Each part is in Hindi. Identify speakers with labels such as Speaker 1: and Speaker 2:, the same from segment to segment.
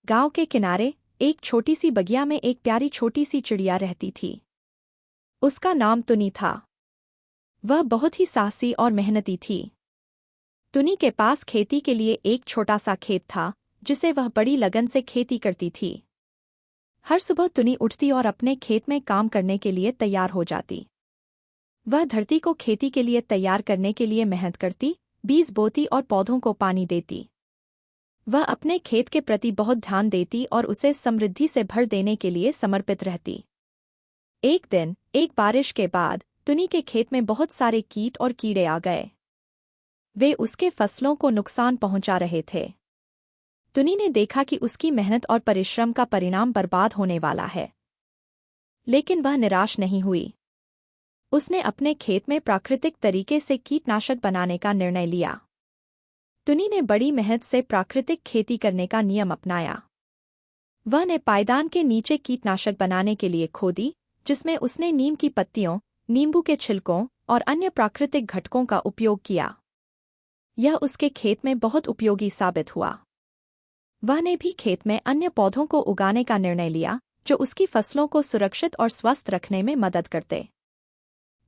Speaker 1: गांव के किनारे एक छोटी सी बगिया में एक प्यारी छोटी सी चिड़िया रहती थी। उसका नाम तुनी था। वह बहुत ही साहसी और मेहनती थी। तुनी के पास खेती के लिए एक छोटा सा खेत था, जिसे वह बड़ी लगन से खेती करती थी। हर सुबह तुनी उठती और अपने खेत में काम करने के लिए तैयार हो जाती। वह धरती को खेती के लिए तैयार करने के लिए मेहनत करती, बीज बोती और पौधों को पानी देती। वह अपने खेत के प्रति बहुत ध्यान देती और उसे समृद्धि से भर देने के लिए समर्पित रहती। एक दिन एक बारिश के बाद तुनी के खेत में बहुत सारे कीट और कीड़े आ गए। वे उसके फसलों को नुकसान पहुंचा रहे थे। तुनी ने देखा कि उसकी मेहनत और परिश्रम का परिणाम बर्बाद होने वाला है, लेकिन वह निराश नहीं हुई। उसने अपने खेत में प्राकृतिक तरीके से कीटनाशक बनाने का निर्णय लिया। तुनी ने बड़ी मेहनत से प्राकृतिक खेती करने का नियम अपनाया। वह ने पायदान के नीचे कीटनाशक बनाने के लिए खोदी, जिसमें उसने नीम की पत्तियों, नींबू के छिलकों और अन्य प्राकृतिक घटकों का उपयोग किया। यह उसके खेत में बहुत उपयोगी साबित हुआ। वह ने भी खेत में अन्य पौधों को उगाने का निर्णय लिया, जो उसकी फसलों को सुरक्षित और स्वस्थ रखने में मदद करते।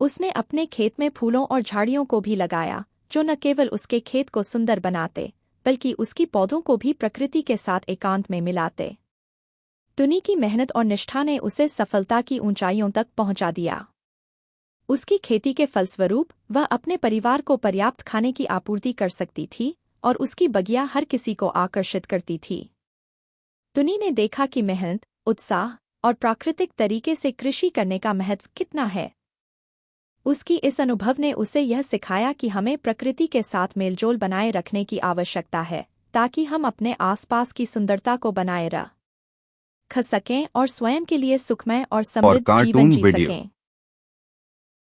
Speaker 1: उसने अपने खेत में फूलों और झाड़ियों को भी लगाया, जो न केवल उसके खेत को सुंदर बनाते, बल्कि उसकी पौधों को भी प्रकृति के साथ एकांत में मिलाते। तुनी की मेहनत और निष्ठा ने उसे सफलता की ऊंचाइयों तक पहुंचा दिया। उसकी खेती के फलस्वरूप वह अपने परिवार को पर्याप्त खाने की आपूर्ति कर सकती थी और उसकी बगिया हर किसी को आकर्षित करती थी। तुनी ने देखा कि मेहनत, उत्साह और प्राकृतिक तरीके से कृषि करने का महत्व कितना है। उसकी इस अनुभव ने उसे यह सिखाया कि हमें प्रकृति के साथ मेलजोल बनाए रखने की आवश्यकता है, ताकि हम अपने आसपास की सुंदरता को बनाए रख सकें और स्वयं के लिए सुखमय और
Speaker 2: और
Speaker 1: समृद्ध जीवन
Speaker 2: कार्टून
Speaker 1: जी
Speaker 2: वीडियो
Speaker 1: सकें।